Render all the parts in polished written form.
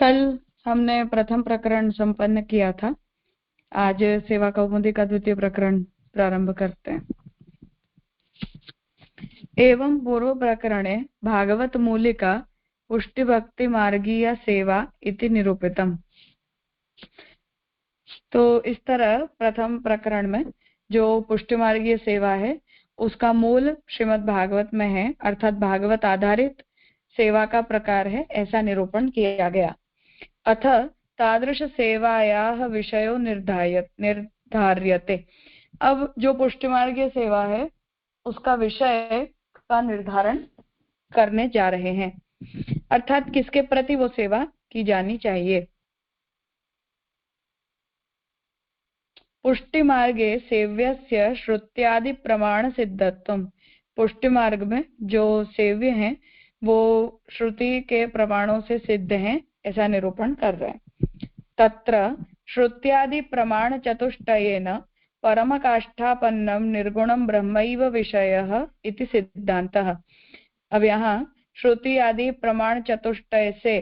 कल हमने प्रथम प्रकरण संपन्न किया था। आज सेवा कौमुदी का द्वितीय प्रकरण प्रारंभ करते हैं। एवं पूर्व प्रकरणे भागवत मूलिका पुष्टि भक्ति मार्गीय सेवा इति निरूपितम। तो इस तरह प्रथम प्रकरण में जो पुष्टि मार्गीय सेवा है उसका मूल श्रीमद् भागवत में है, अर्थात भागवत आधारित सेवा का प्रकार है, ऐसा निरूपण किया गया। अथ तादृश सेवायाः विषयो निर्धार्यते। अब जो पुष्टि मार्गीय सेवा है उसका विषय का निर्धारण करने जा रहे हैं, अर्थात किसके प्रति वो सेवा की जानी चाहिए। पुष्टि मार्गे सेव्यस्य श्रुत्यादि प्रमाण सिद्धत्वम्। पुष्टि मार्ग में जो सेव्य हैं वो श्रुति के प्रमाणों से सिद्ध हैं, ऐसा निरूपण कर रहे हैं। तत्र श्रुत्यादि प्रमाण चतुष्टयेन परमकाष्ठापन्नम निर्गुणम ब्रह्मैव विषयः इति सिद्धान्तः। अब यहाँ श्रुति आदि प्रमाण चतुष्टय से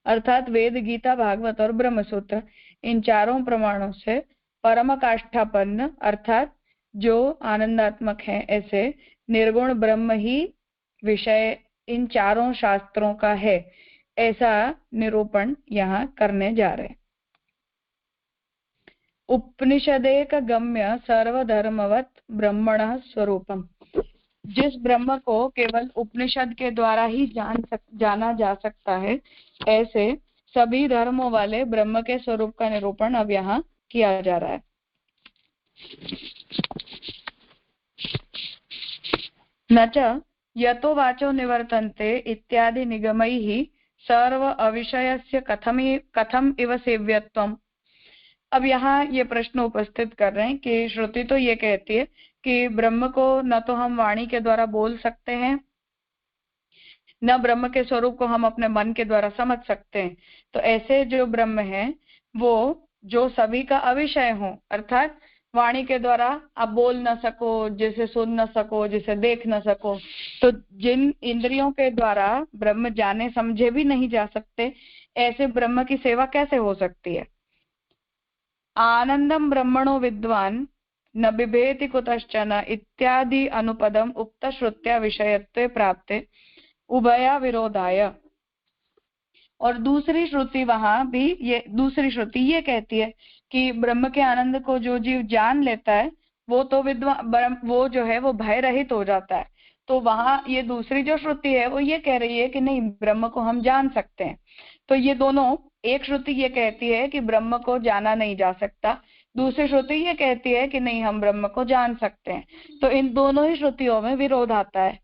अर्थात वेद, गीता, भागवत और ब्रह्मसूत्र, इन चारों प्रमाणों से परम काष्ठापन्न अर्थात जो आनंदात्मक है ऐसे निर्गुण ब्रह्म ही विषय इन चारों शास्त्रों का है, ऐसा निरूपण यहाँ करने जा रहे हैं। उपनिषदेक गम्य सर्वधर्मवत ब्रह्मणः स्वरूपम। जिस ब्रह्म को केवल उपनिषद के द्वारा ही जाना जा सकता है, ऐसे सभी धर्मों वाले ब्रह्म के स्वरूप का निरूपण अब यहाँ किया जा रहा है। न च यतो वाचो निवर्तन्ते इत्यादि निगमैः सर्व अविषयस्य कथम इव सेव्यत्वम्। अब यहाँ ये प्रश्न उपस्थित कर रहे हैं कि श्रुति तो ये कहती है कि ब्रह्म को न तो हम वाणी के द्वारा बोल सकते हैं, न ब्रह्म के स्वरूप को हम अपने मन के द्वारा समझ सकते हैं। तो ऐसे जो ब्रह्म है वो जो सभी का अविषय हो, अर्थात वाणी के द्वारा आप बोल न सको, जिसे सुन न सको, जिसे देख न सको, तो जिन इंद्रियों के द्वारा ब्रह्म जाने समझे भी नहीं जा सकते, ऐसे ब्रह्म की सेवा कैसे हो सकती है। आनंदम ब्रह्मणो विद्वान न बिभेति कुतश्चन इत्यादि अनुपदम उक्त श्रुत्या विषयत्वे प्राप्ते उभया विरोधाय। और दूसरी श्रुति वहां भी दूसरी श्रुति ये कहती है कि ब्रह्म के आनंद को जो जीव जान लेता है वो तो विद्वान, वो जो है वो भय रहित हो जाता है। तो वहां ये दूसरी जो श्रुति है वो ये कह रही है कि नहीं, ब्रह्म को हम जान सकते हैं। तो ये दोनों, एक श्रुति ये कहती है कि ब्रह्म को जाना नहीं जा सकता, दूसरी श्रुति ये कहती है कि नहीं, हम ब्रह्म को जान सकते हैं। तो इन दोनों ही श्रुतियों में विरोध आता है।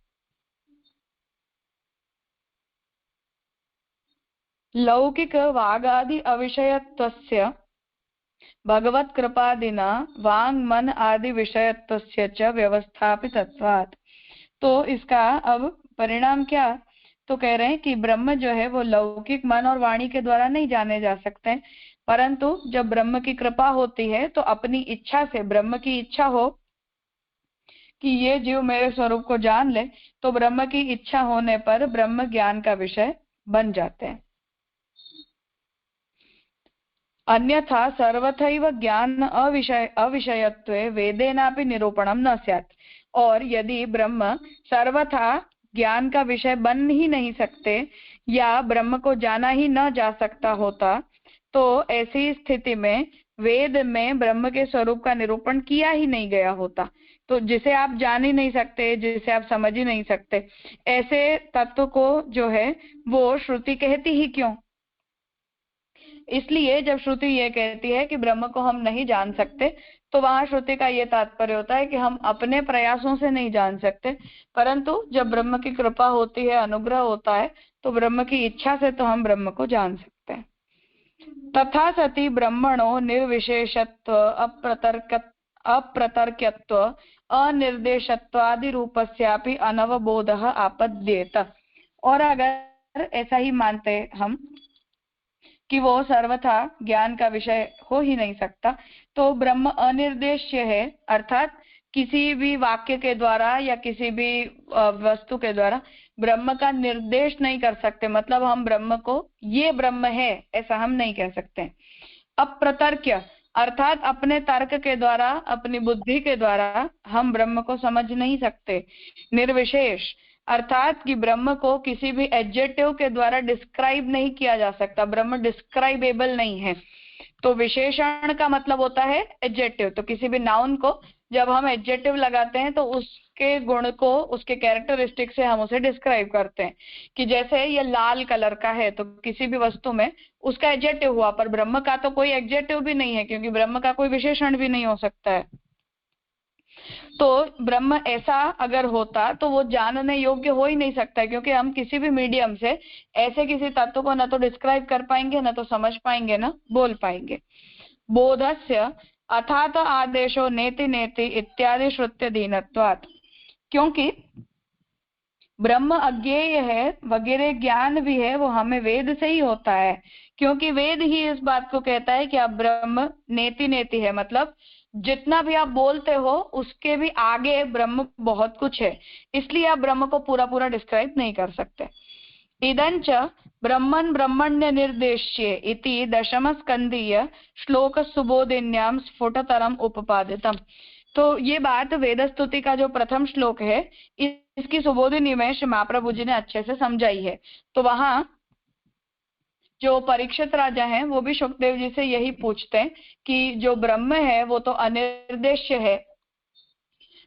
लौकिक वागादि अविषयत्वस्य भगवत कृपादिना वांग मन आदि विषयत्वस्य च व्यवस्थापितत्वात्। तो इसका अब परिणाम क्या, तो कह रहे हैं कि ब्रह्म जो है वो लौकिक मन और वाणी के द्वारा नहीं जाने जा सकते, परंतु जब ब्रह्म की कृपा होती है तो अपनी इच्छा से, ब्रह्म की इच्छा हो कि ये जीव मेरे स्वरूप को जान ले, तो ब्रह्म की इच्छा होने पर ब्रह्म ज्ञान का विषय बन जाते हैं। अन्यथा सर्वथैव ज्ञान अविषयत्वे वेदेनापि निरूपणम न स्यात्। और यदि ब्रह्म सर्वथा ज्ञान का विषय बन ही नहीं सकते या ब्रह्म को जाना ही न जा सकता होता, तो ऐसी स्थिति में वेद में ब्रह्म के स्वरूप का निरूपण किया ही नहीं गया होता। तो जिसे आप जान ही नहीं सकते, जिसे आप समझ ही नहीं सकते, ऐसे तत्व को जो है वो श्रुति कहती ही क्यों। इसलिए जब श्रुति ये कहती है कि ब्रह्म को हम नहीं जान सकते, तो वहां श्रुति का ये तात्पर्य होता है कि हम अपने प्रयासों से नहीं जान सकते, परंतु जब ब्रह्म की कृपा होती है, अनुग्रह होता है, तो ब्रह्म की इच्छा से तो हम ब्रह्म को जान सकते हैं। तथा सति ब्रह्मणो निर्विशेषत्व अप्रतर्क्यत्व अनिर्देशत्वादि रूपस्यापि अनवबोधः आपद्येत। और अगर ऐसा ही मानते हम कि वो सर्वथा ज्ञान का विषय हो ही नहीं सकता, तो ब्रह्म अनिर्देश्य है, अर्थात किसी भी वाक्य के द्वारा या किसी भी वस्तु के द्वारा ब्रह्म का निर्देश नहीं कर सकते। मतलब हम ब्रह्म को ये ब्रह्म है ऐसा हम नहीं कह सकते। अप्रतर्क्य अर्थात अपने तर्क के द्वारा, अपनी बुद्धि के द्वारा हम ब्रह्म को समझ नहीं सकते। निर्विशेष अर्थात कि ब्रह्म को किसी भी एडजेक्टिव के द्वारा डिस्क्राइब नहीं किया जा सकता, ब्रह्म डिस्क्राइबेबल नहीं है। तो विशेषण का मतलब होता है एडजेक्टिव। तो किसी भी नाउन को जब हम एडजेक्टिव लगाते हैं तो उसके गुण को, उसके कैरेक्टरिस्टिक से हम उसे डिस्क्राइब करते हैं। कि जैसे ये लाल कलर का है तो किसी भी वस्तु में उसका एडजेक्टिव हुआ, पर ब्रह्म का तो कोई एडजेक्टिव भी नहीं है, क्योंकि ब्रह्म का कोई विशेषण भी नहीं हो सकता है। तो ब्रह्म ऐसा अगर होता तो वो जानने योग्य हो ही नहीं सकता है, क्योंकि हम किसी भी मीडियम से ऐसे किसी तत्व को ना तो डिस्क्राइब कर पाएंगे, ना तो समझ पाएंगे, ना बोल पाएंगे। बोधस्य अथात आदेशो नेति नेति इत्यादि श्रुत्यधीनत्वात्, क्योंकि ब्रह्म अज्ञेय है वगैरह ज्ञान भी है वो हमें वेद से ही होता है, क्योंकि वेद ही इस बात को कहता है कि आप ब्रह्म नेति नेति है, मतलब जितना भी आप बोलते हो उसके भी आगे ब्रह्म बहुत कुछ है, इसलिए आप ब्रह्म को पूरा पूरा डिस्क्राइब नहीं कर सकते। इदंच ब्रह्मन् ब्रह्मण्य निर्देश्ये इति दशम स्कंदीय श्लोक सुबोधिन्याम स्फुटतरम उपपादितम। तो ये बात वेद स्तुति का जो प्रथम श्लोक है इसकी सुबोधिनी में श्री महाप्रभु जी ने अच्छे से समझाई है। तो वहां जो परीक्षित राजा हैं वो भी शुकदेव जी से यही पूछते हैं कि जो ब्रह्म है वो तो अनिर्देश्य है,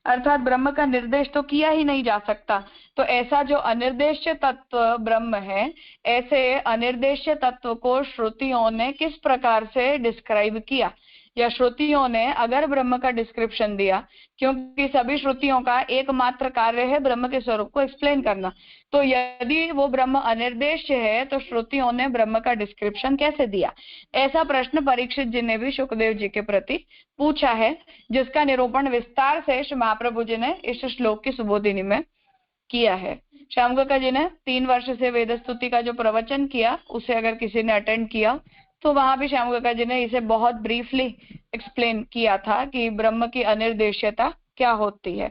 अर्थात ब्रह्म का निर्देश तो किया ही नहीं जा सकता। तो ऐसा जो अनिर्देश्य तत्व ब्रह्म है, ऐसे अनिर्देश्य तत्व को श्रुतियों ने किस प्रकार से डिस्क्राइब किया, या श्रुतियों ने अगर ब्रह्म का डिस्क्रिप्शन दिया, क्योंकि सभी श्रुतियों का एकमात्र कार्य है ब्रह्म के स्वरूप को एक्सप्लेन करना। तो यदि वो ब्रह्म अनिर्देश्य है तो श्रुतियों ने ब्रह्म का डिस्क्रिप्शन कैसे दिया? ऐसा प्रश्न परीक्षित जी ने भी शुकदेव जी के प्रति पूछा है, जिसका निरूपण विस्तार से श्री महाप्रभु जी ने इस श्लोक की सुबोधिनी में किया है। श्यामकाका जी ने 3 वर्ष से वेद स्तुति का जो प्रवचन किया उसे अगर किसी ने अटेंड किया तो वहां भी श्यामकाका जी ने इसे बहुत ब्रीफली एक्सप्लेन किया था कि ब्रह्म की अनिर्देश्यता क्या होती है।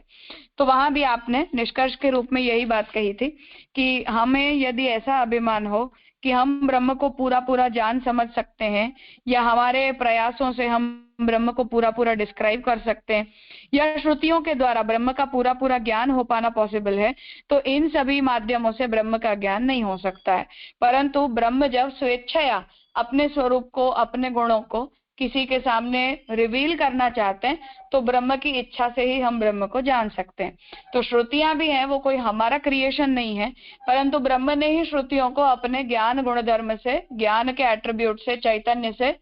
तो वहां भी आपने निष्कर्ष के रूप में यही बात कही थी कि हमें यदि ऐसा अभिमान हो कि हम ब्रह्म को पूरा पूरा जान समझ सकते हैं, या हमारे प्रयासों से हम ब्रह्म को पूरा पूरा डिस्क्राइब कर सकते हैं, या श्रुतियों के द्वारा ब्रह्म का पूरा पूरा ज्ञान हो पाना पॉसिबल है, तो इन सभी माध्यमों से ब्रह्म का ज्ञान नहीं हो सकता है। परंतु ब्रह्म जब स्वेच्छया अपने स्वरूप को, अपने गुणों को किसी के सामने रिवील करना चाहते हैं तो ब्रह्म की इच्छा से ही हम ब्रह्म को जान सकते हैं। तो श्रुतियां भी हैं, वो कोई हमारा क्रिएशन नहीं है, परंतु ब्रह्म ने ही श्रुतियों को अपने ज्ञान गुण धर्म से, ज्ञान के एट्रीब्यूट से, चैतन्य से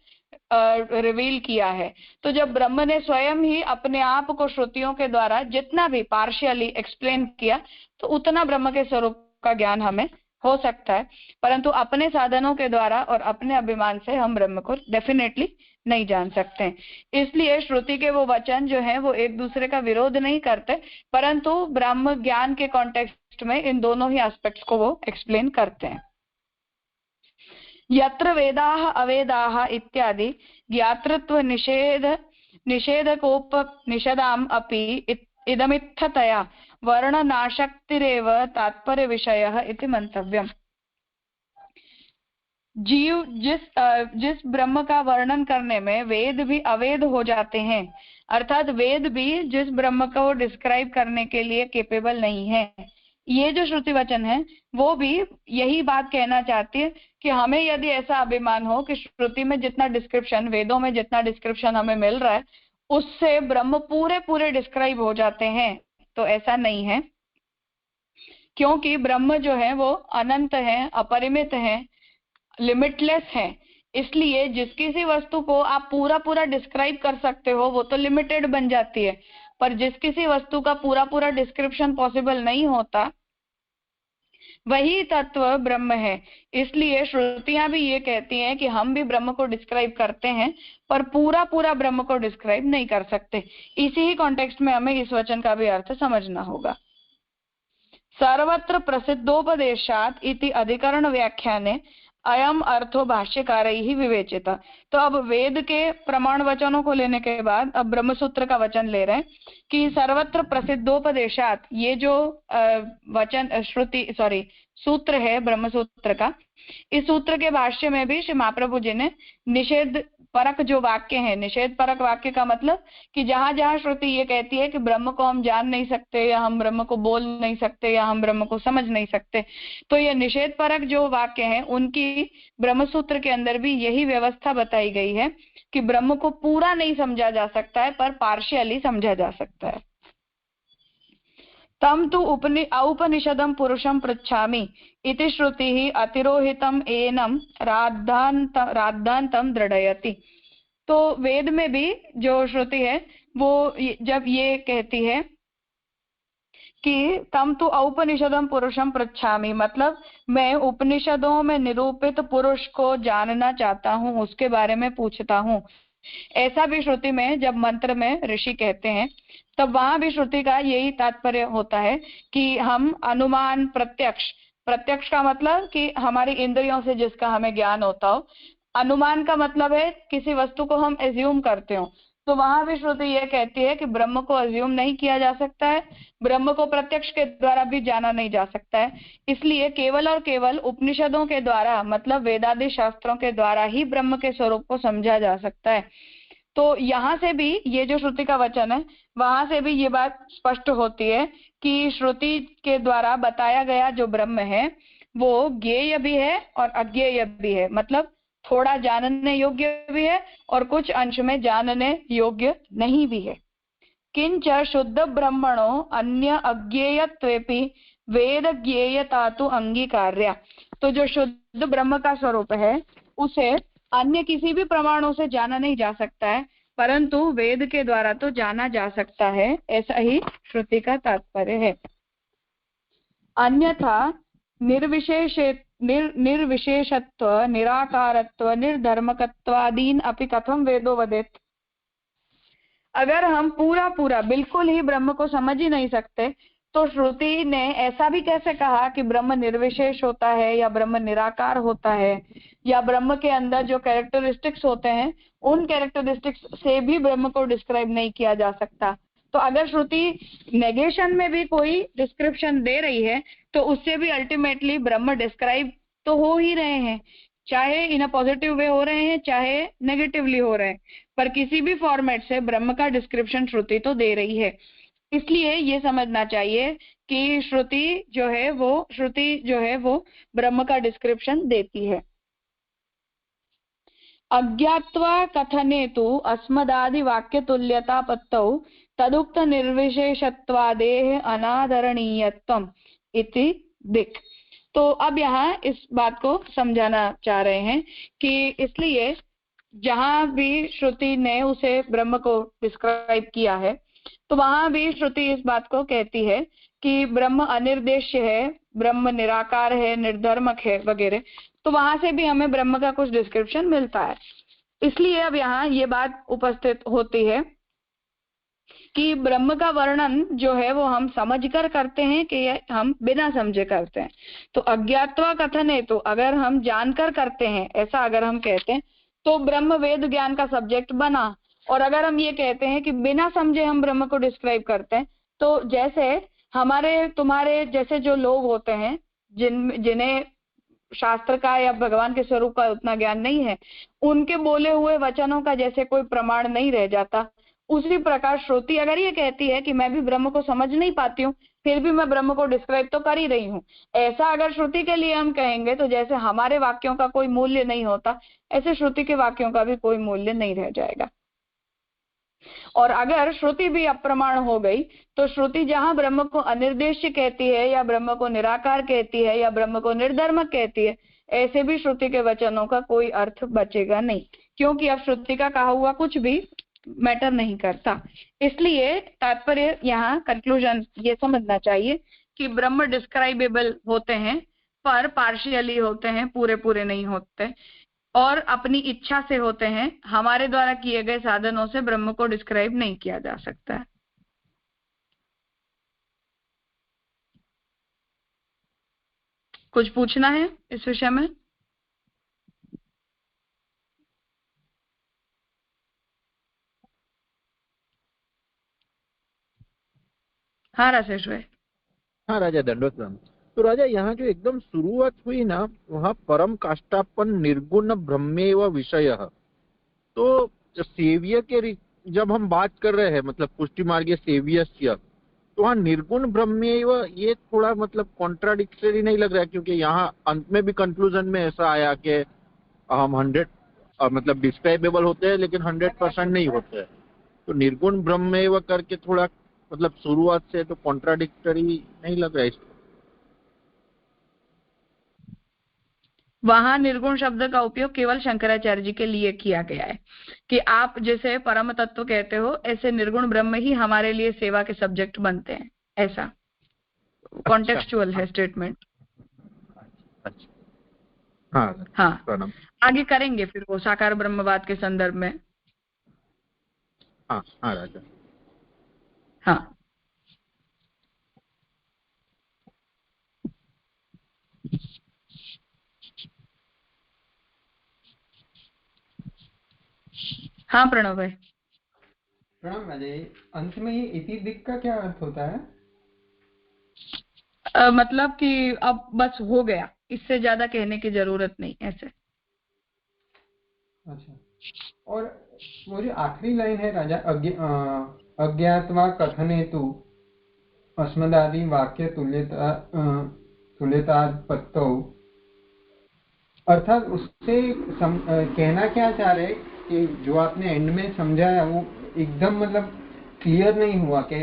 रिवील किया है। तो जब ब्रह्म ने स्वयं ही अपने आप को श्रुतियों के द्वारा जितना भी पार्शियली एक्सप्लेन किया तो उतना ब्रह्म के स्वरूप का ज्ञान हमें हो सकता है, परंतु अपने साधनों के द्वारा और अपने अभिमान से हम ब्रह्म को डेफिनेटली नहीं जान सकते हैं। इसलिए श्रुति के वो वचन जो हैं वो एक दूसरे का विरोध नहीं करते, परंतु ब्रह्म ज्ञान के कॉन्टेक्स्ट में इन दोनों ही एस्पेक्ट्स को वो एक्सप्लेन करते हैं। यत्र वेदाः अवेदाः इत्यादि ज्ञातृत्व निषेधकोपनिषदाम् अपि इदमित्थतया वर्णनाशक्तिरेव तात्पर्य विषयः इति मंतव्यम्। जीव जिस ब्रह्म का वर्णन करने में वेद भी अवेद हो जाते हैं, अर्थात वेद भी जिस ब्रह्म को डिस्क्राइब करने के लिए केपेबल नहीं है, ये जो श्रुति वचन है वो भी यही बात कहना चाहती है कि हमें यदि ऐसा अभिमान हो कि श्रुति में जितना डिस्क्रिप्शन, वेदों में जितना डिस्क्रिप्शन हमें मिल रहा है उससे ब्रह्म पूरे पूरे डिस्क्राइब हो जाते हैं, तो ऐसा नहीं है। क्योंकि ब्रह्म जो है वो अनंत है, अपरिमित है, लिमिटलेस है। इसलिए जिस किसी वस्तु को आप पूरा पूरा डिस्क्राइब कर सकते हो वो तो लिमिटेड बन जाती है, पर जिस किसी वस्तु का पूरा पूरा डिस्क्रिप्शन पॉसिबल नहीं होता वही तत्व ब्रह्म है। इसलिए श्रुतियां भी ये कहती हैं कि हम भी ब्रह्म को डिस्क्राइब करते हैं पर पूरा पूरा ब्रह्म को डिस्क्राइब नहीं कर सकते। इसी ही कॉन्टेक्स्ट में हमें इस वचन का भी अर्थ समझना होगा। सर्वत्र प्रसिद्धोपदेशात् इति अधिकरण व्याख्याने अयम अर्थो भाष्यकारैः विवेचित। तो अब वेद के प्रमाण वचनों को लेने के बाद अब ब्रह्मसूत्र का वचन ले रहे हैं कि सर्वत्र प्रसिद्धोपदेशात, ये जो वचन श्रुति सूत्र है ब्रह्मसूत्र का, इस सूत्र के भाष्य में भी श्री महाप्रभु जी ने निषेध परक जो वाक्य है, निषेध परक वाक्य का मतलब कि जहां जहां श्रुति ये कहती है कि ब्रह्म को हम जान नहीं सकते, या हम ब्रह्म को बोल नहीं सकते, या हम ब्रह्म को समझ नहीं सकते, तो ये निषेध परक जो वाक्य है उनकी ब्रह्मसूत्र के अंदर भी यही व्यवस्था बताई गई है कि ब्रह्म को पूरा नहीं समझा जा सकता है, पर पार्शियली समझा जा सकता है। तम तु औपनिषदं पुरुषं पृच्छामि इति श्रुतिः अतिरोहितम् एनं राद्धान्तं दृढ़यति। तो वेद में भी जो श्रुति है वो जब ये कहती है कि तम तु औपनिषदं पुरुषं पृच्छामि, मतलब मैं उपनिषदों में निरूपित पुरुष को जानना चाहता हूँ, उसके बारे में पूछता हूँ, ऐसा भी श्रुति में जब मंत्र में ऋषि कहते हैं तब वहां भी श्रुति का यही तात्पर्य होता है कि हम अनुमान प्रत्यक्ष का मतलब कि हमारी इंद्रियों से जिसका हमें ज्ञान होता हो, अनुमान का मतलब है किसी वस्तु को हम एज्यूम करते हो, तो वहां भी श्रुति ये कहती है कि ब्रह्म को एज्यूम नहीं किया जा सकता है, ब्रह्म को प्रत्यक्ष के द्वारा भी जाना नहीं जा सकता है, इसलिए केवल और केवल उपनिषदों के द्वारा, मतलब वेदादि शास्त्रों के द्वारा ही ब्रह्म के स्वरूप को समझा जा सकता है। तो यहाँ से भी ये जो श्रुति का वचन है वहां से भी ये बात स्पष्ट होती है कि श्रुति के द्वारा बताया गया जो ब्रह्म है वो ज्ञेय भी है और अज्ञेय भी है, मतलब थोड़ा जानने योग्य भी है और कुछ अंश में जानने योग्य नहीं भी है। किंच शुद्ध ब्रह्मणो अन्य अज्ञेयत्वेपि वेद ज्ञेयता तो अंगीकार्य। तो जो शुद्ध ब्रह्म का स्वरूप है उसे अन्य किसी भी प्रमाणों से जाना नहीं जा सकता है, परंतु वेद के द्वारा तो जाना जा सकता है, ऐसा ही श्रुति का तात्पर्य है। अन्यथा निर्विशेषत्व निराकारत्व निर्धर्मकत्वादीन अपि कथम वेदो वदेत। अगर हम पूरा बिल्कुल ही ब्रह्म को समझ ही नहीं सकते तो श्रुति ने ऐसा भी कैसे कहा कि ब्रह्म निर्विशेष होता है या ब्रह्म निराकार होता है, या ब्रह्म के अंदर जो कैरेक्टरिस्टिक्स होते हैं उन कैरेक्टरिस्टिक्स से भी ब्रह्म को डिस्क्राइब नहीं किया जा सकता। तो अगर श्रुति नेगेशन में भी कोई डिस्क्रिप्शन दे रही है तो उससे भी अल्टीमेटली ब्रह्म डिस्क्राइब तो हो ही रहे हैं, चाहे इन अ पॉजिटिव वे हो रहे हैं चाहे नेगेटिवली हो रहे हैं, पर किसी भी फॉर्मेट से ब्रह्म का डिस्क्रिप्शन श्रुति तो दे रही है। इसलिए ये समझना चाहिए कि श्रुति जो है वो ब्रह्म का डिस्क्रिप्शन देती है। अज्ञात्वा कथने तु अस्मदादि वाक्य तुल्यता पत्तौ तदुक्त निर्विशेषत्वादेह अनादरणीयत्वम इति दिक्। तो अब यहाँ इस बात को समझाना चाह रहे हैं कि इसलिए जहां भी श्रुति ने उसे ब्रह्म को डिस्क्राइब किया है तो वहां भी श्रुति इस बात को कहती है कि ब्रह्म अनिर्देश्य है, ब्रह्म निराकार है, निर्धर्मक है वगैरह, तो वहां से भी हमें ब्रह्म का कुछ डिस्क्रिप्शन मिलता है। इसलिए अब यहाँ ये बात उपस्थित होती है कि ब्रह्म का वर्णन जो है वो हम समझकर करते हैं कि हम बिना समझे करते हैं। तो अज्ञात्वा कथन है, तो अगर हम जानकर करते हैं ऐसा अगर हम कहते हैं तो ब्रह्म वेद ज्ञान का सब्जेक्ट बना, और अगर हम ये कहते हैं कि बिना समझे हम ब्रह्म को डिस्क्राइब करते हैं तो जैसे हमारे तुम्हारे जैसे जो लोग होते हैं जिन्हें शास्त्र का या भगवान के स्वरूप का उतना ज्ञान नहीं है, उनके बोले हुए वचनों का जैसे कोई प्रमाण नहीं रह जाता, उसी प्रकार श्रुति अगर ये कहती है कि मैं भी ब्रह्म को समझ नहीं पाती हूँ फिर भी मैं ब्रह्म को डिस्क्राइब तो कर ही रही हूँ, ऐसा अगर श्रुति के लिए हम कहेंगे तो जैसे हमारे वाक्यों का कोई मूल्य नहीं होता, ऐसे श्रुति के वाक्यों का भी कोई मूल्य नहीं रह जाएगा। और अगर श्रुति भी अप्रमाण हो गई तो श्रुति जहां ब्रह्म को अनिर्देश्य कहती है या ब्रह्म को निराकार कहती है या ब्रह्म को निर्धर्मक कहती है, ऐसे भी श्रुति के वचनों का कोई अर्थ बचेगा नहीं, क्योंकि अब श्रुति का कहा हुआ कुछ भी मैटर नहीं करता। इसलिए तात्पर्य यहाँ कंक्लूजन ये समझना चाहिए कि ब्रह्म डिस्क्राइबेबल होते हैं पर पार्शियली होते हैं, पूरे नहीं होते, और अपनी इच्छा से होते हैं, हमारे द्वारा किए गए साधनों से ब्रह्म को डिस्क्राइब नहीं किया जा सकता है। कुछ पूछना है इस विषय में? हाँ राजेश भाई। हाँ राजा, दंडवत प्रणाम। तो राजा, यहाँ जो एकदम शुरुआत हुई ना, वहाँ परम काष्टापन निर्गुण ब्रह्मेव विषय। तो सेव्य के जब हम बात कर रहे हैं, मतलब पुष्टि मार्ग सेव्यस्य, तो वहाँ निर्गुण ब्रह्मेव, ये थोड़ा मतलब कॉन्ट्राडिक्टरी नहीं लग रहा है? क्योंकि यहाँ अंत में भी कंक्लूजन में ऐसा आया कि हम 100 मतलब डिस्क्राइबेबल होते हैं लेकिन 100% नहीं होते हैं। तो निर्गुण ब्रह्मेव करके थोड़ा मतलब शुरुआत से तो कॉन्ट्राडिक्टरी नहीं लग रहा है इसको? वहां निर्गुण शब्द का उपयोग केवल शंकराचार्य जी के लिए किया गया है कि आप जैसे परम तत्व कहते हो, ऐसे निर्गुण ब्रह्म ही हमारे लिए सेवा के सब्जेक्ट बनते हैं, ऐसा अच्छा, कॉन्टेक्सचुअल है स्टेटमेंट। अच्छा। हाँ हाँ, प्रणाम। आगे करेंगे फिर वो साकार ब्रह्मवाद के संदर्भ में। हाँ हाँ राजा। हाँ, हाँ प्रणव भाई। प्रणाम राजा। अंत में ये इति दिक् का क्या अर्थ होता है? मतलब कि अब बस हो गया, इससे ज्यादा कहने की जरूरत नहीं, ऐसे। अच्छा, और वो जो आखिरी लाइन है राजा, अज्ञात्वा कथनेतु अस्मदादि वाक्य तुल्यतापत्तौ, अर्थात उससे कहना क्या चाह रहे कि जो आपने एंड में समझाया वो एकदम मतलब क्लियर नहीं हुआ कि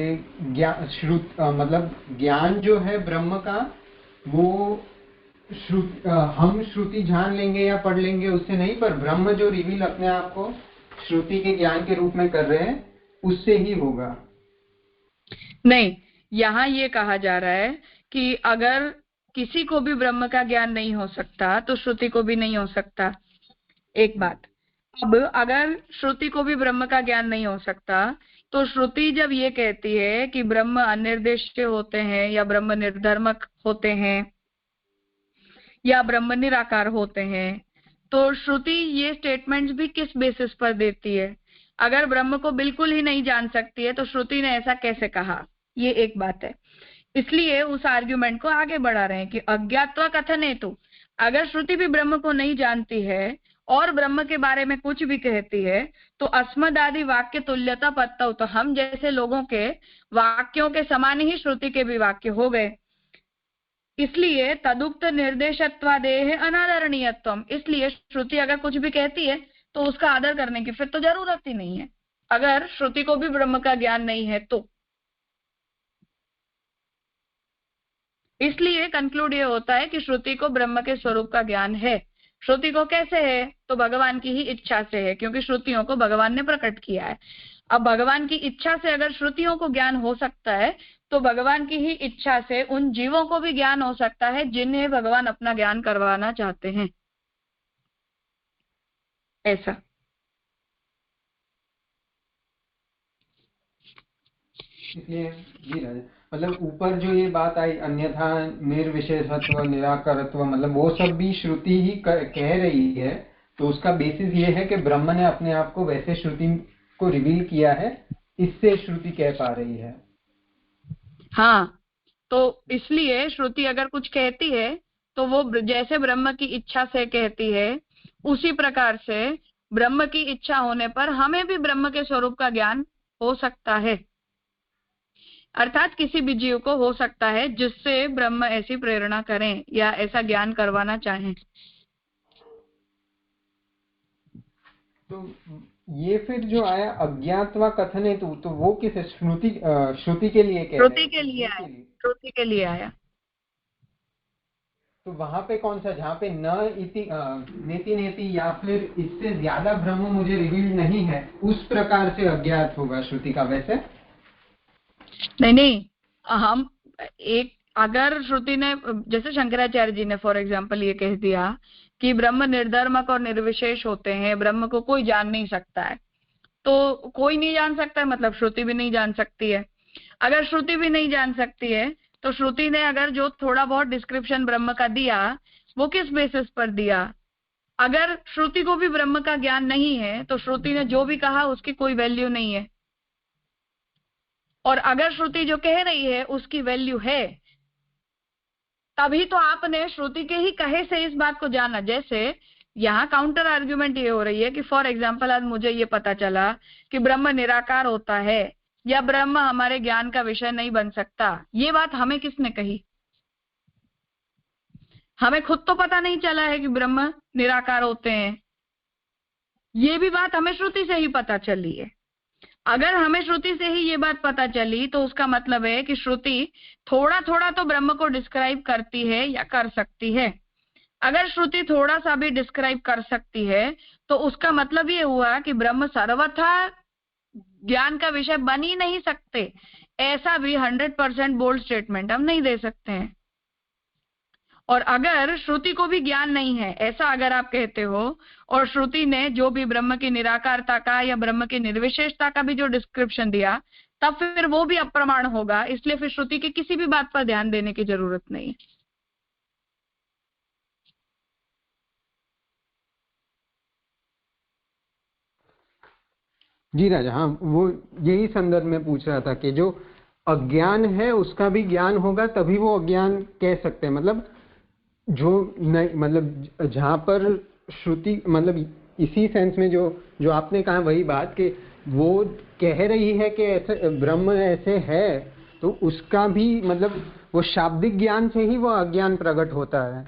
मतलब ज्ञान जो है ब्रह्म का, वो हम श्रुति जान लेंगे या पढ़ लेंगे उससे नहीं, पर ब्रह्म जो रिवील अपने आप को श्रुति के ज्ञान के रूप में कर रहे हैं उससे ही होगा। नहीं, यहाँ ये कहा जा रहा है कि अगर किसी को भी ब्रह्म का ज्ञान नहीं हो सकता तो श्रुति को भी नहीं हो सकता, एक बात। अब अगर श्रुति को भी ब्रह्म का ज्ञान नहीं हो सकता तो श्रुति जब ये कहती है कि ब्रह्म अनिर्देश्य होते हैं या ब्रह्म निर्धर्मक होते हैं या ब्रह्म निराकार होते हैं, तो श्रुति ये स्टेटमेंट्स भी किस बेसिस पर देती है? अगर ब्रह्म को बिल्कुल ही नहीं जान सकती है तो श्रुति ने ऐसा कैसे कहा? ये एक बात है। इसलिए उस आर्ग्यूमेंट को आगे बढ़ा रहे हैं कि अज्ञात्वा कथन हेतु, अगर श्रुति भी ब्रह्म को नहीं जानती है और ब्रह्म के बारे में कुछ भी कहती है तो अस्मद आदि वाक्य तुल्यता पत्तौ, तो हम जैसे लोगों के वाक्यों के समान ही श्रुति के भी वाक्य हो गए। इसलिए तदुक्त निर्देशत्वादेह अनादरणीयत्वम, इसलिए श्रुति अगर कुछ भी कहती है तो उसका आदर करने की फिर तो जरूरत ही नहीं है, अगर श्रुति को भी ब्रह्म का ज्ञान नहीं है तो। इसलिए कंक्लूड ये होता है कि श्रुति को ब्रह्म के स्वरूप का ज्ञान है। श्रुति को कैसे है? तो भगवान की ही इच्छा से है, क्योंकि श्रुतियों को भगवान ने प्रकट किया है। अब भगवान की इच्छा से अगर श्रुतियों को ज्ञान हो सकता है तो भगवान की ही इच्छा से उन जीवों को भी ज्ञान हो सकता है जिन्हें भगवान अपना ज्ञान करवाना चाहते हैं, ऐसा। इसलिए जी राजा, मतलब ऊपर जो ये बात आई अन्यथा निर्विशेषत्व निराकारत्व, मतलब वो सब भी श्रुति ही कह रही है। तो उसका बेसिस ये है कि ब्रह्म ने अपने आप को वैसे श्रुति को रिवील किया है, इससे श्रुति कह पा रही है। हाँ, तो इसलिए श्रुति अगर कुछ कहती है तो वो जैसे ब्रह्म की इच्छा से कहती है, उसी प्रकार से ब्रह्म की इच्छा होने पर हमें भी ब्रह्म के स्वरूप का ज्ञान हो सकता है। अर्थात किसी भी जीव को हो सकता है जिससे ब्रह्म ऐसी प्रेरणा करें या ऐसा ज्ञान करवाना चाहें। तो ये फिर जो आया अज्ञात्वा कथने, तो वो किस श्रुति के लिए कह रहे हैं? श्रुति के लिए आया, श्रुति के लिए आया। तो वहां पे कौन सा, जहाँ पे न इति नेति नेति या फिर इससे ज्यादा ब्रह्म मुझे रिवील नहीं है, उस प्रकार से अज्ञात होगा श्रुति का? वैसे नहीं, हम एक, अगर श्रुति ने जैसे शंकराचार्य जी ने फॉर एग्जांपल ये कह दिया कि ब्रह्म निर्धर्मक और निर्विशेष होते हैं, ब्रह्म को कोई जान नहीं सकता है, तो कोई नहीं जान सकता है मतलब श्रुति भी नहीं जान सकती है। अगर श्रुति भी नहीं जान सकती है तो श्रुति ने अगर जो थोड़ा बहुत डिस्क्रिप्शन ब्रह्म का दिया वो किस बेसिस पर दिया? अगर श्रुति को भी ब्रह्म का ज्ञान नहीं है तो श्रुति ने जो भी कहा उसकी कोई वैल्यू नहीं है। और अगर श्रुति जो कह रही है उसकी वैल्यू है, तभी तो आपने श्रुति के ही कहे से इस बात को जाना। जैसे यहाँ काउंटर आर्ग्यूमेंट ये हो रही है कि फॉर एग्जाम्पल आज मुझे ये पता चला कि ब्रह्म निराकार होता है या ब्रह्म हमारे ज्ञान का विषय नहीं बन सकता। ये बात हमें किसने कही? हमें खुद तो पता नहीं चला है कि ब्रह्म निराकार होते हैं। ये भी बात हमें श्रुति से ही पता चली है। अगर हमें श्रुति से ही ये बात पता चली तो उसका मतलब है कि श्रुति थोड़ा थोड़ा तो ब्रह्म को डिस्क्राइब करती है या कर सकती है। अगर श्रुति थोड़ा सा भी डिस्क्राइब कर सकती है तो उसका मतलब ये हुआ कि ब्रह्म सर्वथा ज्ञान का विषय बन ही नहीं सकते। ऐसा भी 100% बोल्ड स्टेटमेंट हम नहीं दे सकते हैं। और अगर श्रुति को भी ज्ञान नहीं है ऐसा अगर आप कहते हो, और श्रुति ने जो भी ब्रह्म की निराकारता का या ब्रह्म की निर्विशेषता का भी जो डिस्क्रिप्शन दिया, तब फिर वो भी अप्रमाण होगा। इसलिए फिर श्रुति की किसी भी बात पर ध्यान देने की जरूरत नहीं है। जी राजा, हाँ, वो यही संदर्भ में पूछ रहा था कि जो अज्ञान है उसका भी ज्ञान होगा तभी वो अज्ञान कह सकते हैं। मतलब जो नहीं, मतलब जहाँ पर श्रुति, मतलब इसी सेंस में जो जो आपने कहा वही बात कि वो कह रही है कि ऐसे ब्रह्म ऐसे है, तो उसका भी मतलब वो शाब्दिक ज्ञान से ही वो अज्ञान प्रकट होता है।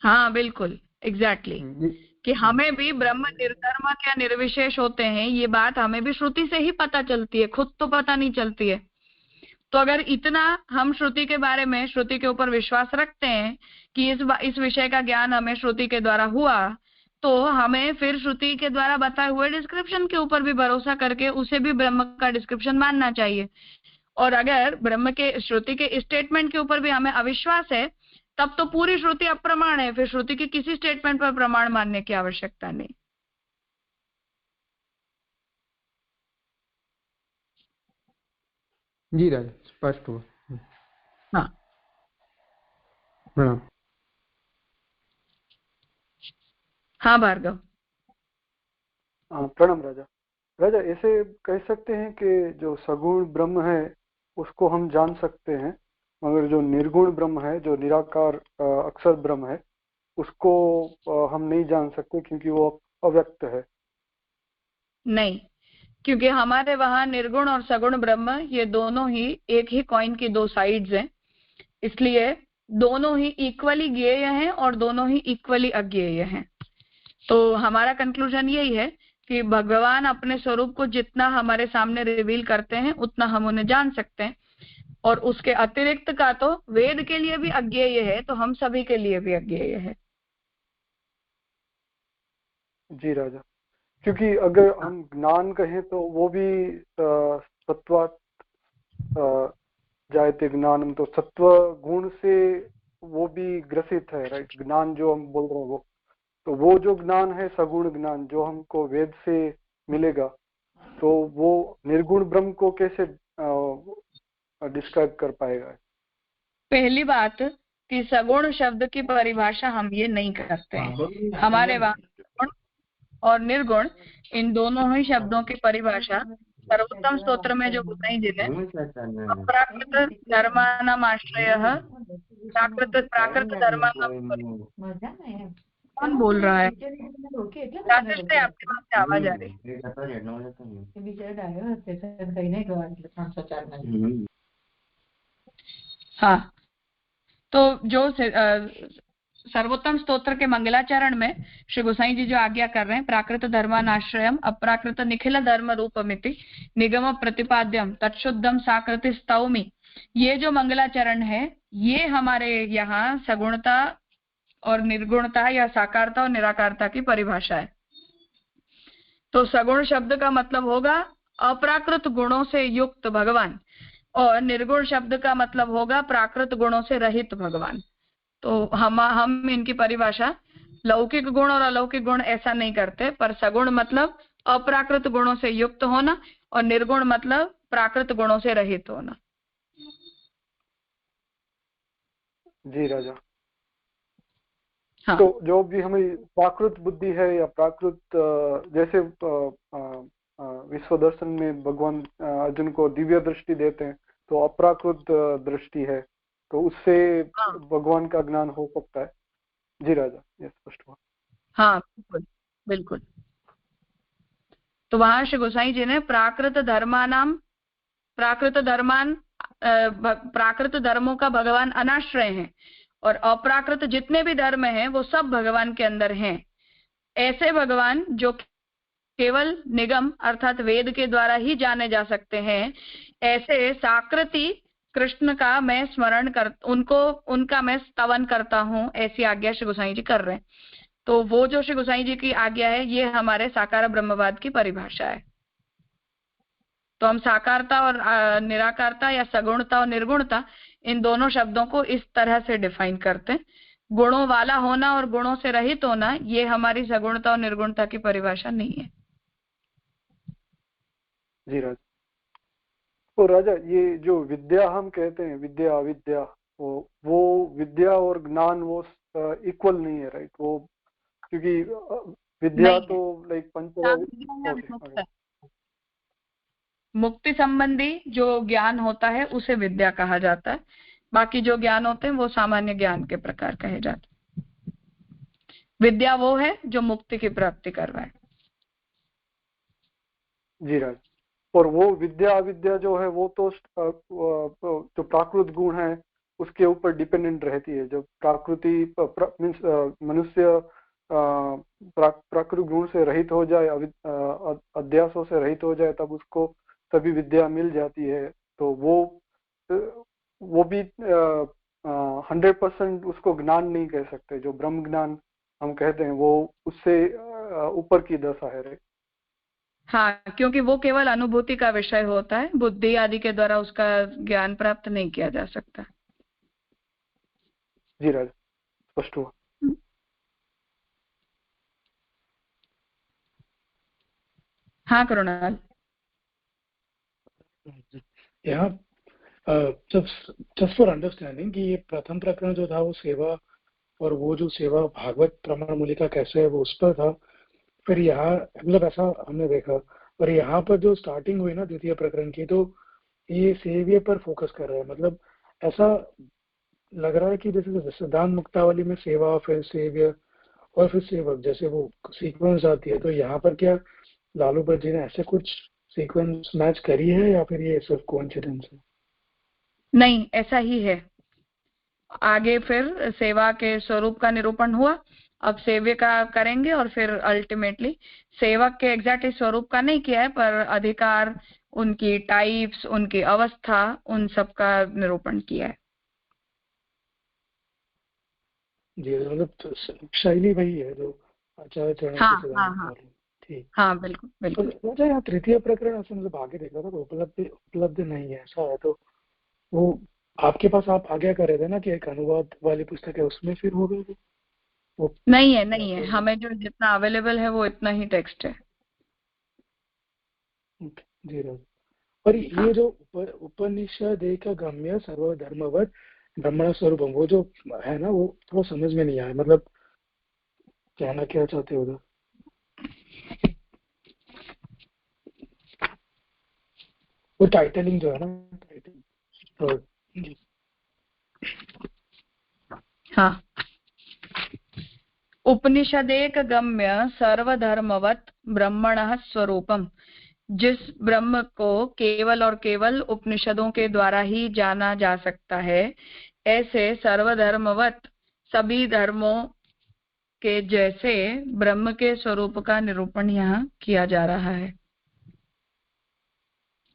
हाँ बिल्कुल, एग्जैक्टली कि हमें भी ब्रह्म निर्धर्मक या निर्विशेष होते हैं, ये बात हमें भी श्रुति से ही पता चलती है, खुद तो पता नहीं चलती है। तो अगर इतना हम श्रुति के बारे में, श्रुति के ऊपर विश्वास रखते हैं कि इस विषय का ज्ञान हमें श्रुति के द्वारा हुआ, तो हमें फिर श्रुति के द्वारा बताए हुए डिस्क्रिप्शन के ऊपर भी भरोसा करके उसे भी ब्रह्म का डिस्क्रिप्शन मानना चाहिए। और अगर ब्रह्म के, श्रुति के स्टेटमेंट के ऊपर भी हमें अविश्वास है, तब तो पूरी श्रुति अप्रमाण है। फिर श्रुति के किसी स्टेटमेंट पर प्रमाण मानने की आवश्यकता नहीं। जी राजा, स्पष्ट हुआ। हाँ प्रणाम। हाँ भार्गव। प्रणाम राजा। राजा, ऐसे कह सकते हैं कि जो सगुण ब्रह्म है उसको हम जान सकते हैं, मगर जो निर्गुण ब्रह्म है, जो निराकार अक्षर ब्रह्म है, उसको हम नहीं जान सकते क्योंकि वो अव्यक्त है। नहीं, क्योंकि हमारे वहां निर्गुण और सगुण ब्रह्म ये दोनों ही एक ही कॉइन की दो साइड्स हैं, इसलिए दोनों ही इक्वली ज्ञेय हैं और दोनों ही इक्वली अज्ञेय हैं। तो हमारा कंक्लूजन यही है कि भगवान अपने स्वरूप को जितना हमारे सामने रिवील करते हैं उतना हम उन्हें जान सकते हैं, और उसके अतिरिक्त का तो वेद के लिए भी अज्ञेय है, तो हम सभी के लिए भी अज्ञेय है। जी राजा, क्योंकि अगर हम ज्ञान कहें तो वो भी सत्वात् जायते ज्ञानम, तो सत्व गुण से वो भी ग्रसित है, राइट। ज्ञान जो हम बोल रहे हैं वो, तो वो जो ज्ञान है सगुण ज्ञान जो हमको वेद से मिलेगा, तो वो निर्गुण ब्रह्म को कैसे डिस्क्राइब कर पाएगा? पहली बात कि सगुण शब्द की परिभाषा हम ये नहीं करते हैं। हमारे वहां सगुण और निर्गुण इन दोनों ही शब्दों की परिभाषा सर्वोत्तम स्तोत्र में जो गोसाई जी ने अपराकृत धर्मानाम आश्रयः प्राकृत धर्मानाम, कौन बोल रहा है? राजेश से आपके पास से आवाज आ रही है। हाँ, तो जो सर्वोत्तम स्तोत्र के मंगलाचरण में श्री गोसाई जी जो आज्ञा कर रहे हैं, प्राकृत धर्मानाश्रयम अपराकृत निखिल धर्म रूपमिति निगम प्रतिपाद्यम तत्शुद्धम साकृति स्तौमि, ये जो मंगलाचरण है ये हमारे यहाँ सगुणता और निर्गुणता या साकारता और निराकारता की परिभाषा है। तो सगुण शब्द का मतलब होगा अप्राकृत गुणों से युक्त भगवान, और निर्गुण शब्द का मतलब होगा प्राकृत गुणों से रहित भगवान। तो हम इनकी परिभाषा लौकिक गुण और अलौकिक गुण ऐसा नहीं करते, पर सगुण मतलब अप्राकृत गुणों से युक्त होना और निर्गुण मतलब प्राकृत गुणों से रहित होना। जी राजा। हाँ। तो जो भी हमें प्राकृत बुद्धि है या प्राकृत जैसे विश्व दर्शन में भगवान अर्जुन को दिव्य दृष्टि देते हैं, तो अप्राकृत दृष्टि है, तो उससे भगवान का ज्ञान हो सकता है। जी राजा, ये स्पष्ट हुआ। हाँ बिल्कुल बिल्कुल। तो वहां श्री गोसाई जी ने प्राकृत धर्मों का भगवान अनाश्रय है, और अप्राकृत जितने भी धर्म हैं वो सब भगवान के अंदर हैं। ऐसे भगवान जो केवल निगम अर्थात वेद के द्वारा ही जाने जा सकते हैं, ऐसे साकृति कृष्ण का मैं स्मरण कर उनका मैं स्तवन करता हूँ, ऐसी आज्ञा श्री गोसाई जी कर रहे हैं। तो वो जो श्री गोसाई जी की आज्ञा है, ये हमारे साकार ब्रह्मवाद की परिभाषा है। तो हम साकारता और निराकारता या सगुणता और निर्गुणता, इन दोनों शब्दों को इस तरह से डिफाइन करते हैं। गुणों वाला होना और गुणों से रहित होना, ये हमारी सगुणता और निर्गुणता की परिभाषा नहीं है। जी राजा। तो राजा, ये जो विद्या हम कहते हैं, विद्या अविद्या, वो विद्या और ज्ञान वो इक्वल नहीं है, राइट? वो क्योंकि विद्या तो लाइक पंच मुक्ति संबंधी जो ज्ञान होता है उसे विद्या कहा जाता है, बाकी जो ज्ञान होते हैं वो सामान्य ज्ञान के प्रकार कहे जाते हैं। विद्या वो है जो मुक्ति की प्राप्ति करवाए। जी राज। और वो विद्या अविद्या जो है वो तो जो प्राकृत गुण है उसके ऊपर डिपेंडेंट रहती है। जब प्राकृति मनुष्य प्राकृत गुण से रहित हो जाए, अध्यासों से रहित हो जाए, तब उसको तभी विद्या मिल जाती है। तो वो भी 100% उसको ज्ञान नहीं कह सकते। जो ब्रह्म ज्ञान हम कहते हैं वो उससे ऊपर की दशा है, रे। हाँ, क्योंकि वो केवल अनुभूति का विषय होता है, बुद्धि आदि के द्वारा उसका ज्ञान प्राप्त नहीं किया जा सकता। जी राज, स्पष्ट हुआ। हाँ करुणाल। यहाँ जस्ट फॉर अंडरस्टैंडिंग कि ये प्रथम प्रकरण जो था वो सेवा, और वो जो सेवा भागवत प्रमाण मूलिका कैसे है वो उस पर था। फिर यहाँ मतलब ऐसा हमने देखा, और यहाँ पर जो स्टार्टिंग हुई ना द्वितीय प्रकरण की, तो ये सेव्य पर फोकस कर रहा है। मतलब ऐसा लग रहा है कि जैसे सिद्धांत मुक्तावली में सेवा, फिर सेव्य और फिर सेवक, जैसे वो सीक्वेंस आती है। तो यहाँ पर क्या लालू भट्ट जी ने ऐसे कुछ सीक्वेंस मैच करी है या फिर ये सिर्फ कोइंसिडेंस है? नहीं, ऐसा ही है। आगे फिर सेवा के स्वरूप का निरूपण हुआ, अब सेव्य का करेंगे, और फिर अल्टीमेटली सेवक के एग्जैक्टली स्वरूप का नहीं किया है, पर अधिकार, उनकी टाइप्स, उनकी अवस्था, उन सब का निरूपण किया है। जी, मतलब शैली वही है जो आचार्य चरण हाँ, के हाँ, हाँ, ठीक। हाँ, बिल्कुल बिल्कुल। तो यहाँ तृतीय प्रकरण ऐसे मतलब आगे देख रहा था, उपलब्ध नहीं है ऐसा है। तो वो आपके पास आप आगे कर रहे थे ना कि एक अनुवाद वाली पुस्तक है, उसमें फिर हो गए वो? नहीं है, हमें जो जितना अवेलेबल है वो इतना ही टेक्स्ट है। जी राज। और ये जो उपनिषद एक गम्य सर्वधर्मवत ब्रह्मण स्वरूपम, वो जो है ना, वो थोड़ा समझ में नहीं आया। मतलब कहना क्या चाहते हो? वो टाइटलिंग जो है ना, तो हाँ, उपनिषदेक गम्य सर्वधर्मवत ब्रह्मणः स्वरूपम, जिस ब्रह्म को केवल और केवल उपनिषदों के द्वारा ही जाना जा सकता है, ऐसे सर्वधर्मवत सभी धर्मों के जैसे ब्रह्म के स्वरूप का निरूपण यहाँ किया जा रहा है।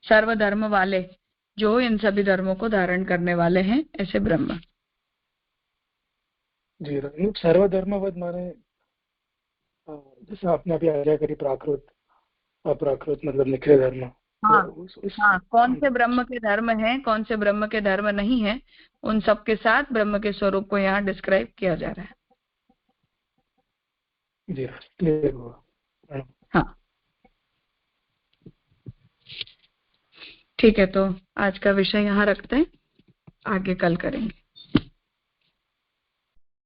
सर्वधर्म वाले, जो इन सभी धर्मों को धारण करने वाले हैं, ऐसे ब्रह्म। जी, सर्वधर्मवत माने जैसे आपने अभी आज्ञा करी प्राकृत अप्राकृत, मतलब निखिल धर्म। हाँ, हाँ, कौन से ब्रह्म के धर्म हैं, कौन से ब्रह्म के धर्म नहीं है, उन सब के साथ ब्रह्म के स्वरूप को यहाँ डिस्क्राइब किया जा रहा है। जी, क्लियर हुआ। हाँ, ठीक है, तो आज का विषय यहाँ रखते हैं, आगे कल करेंगे।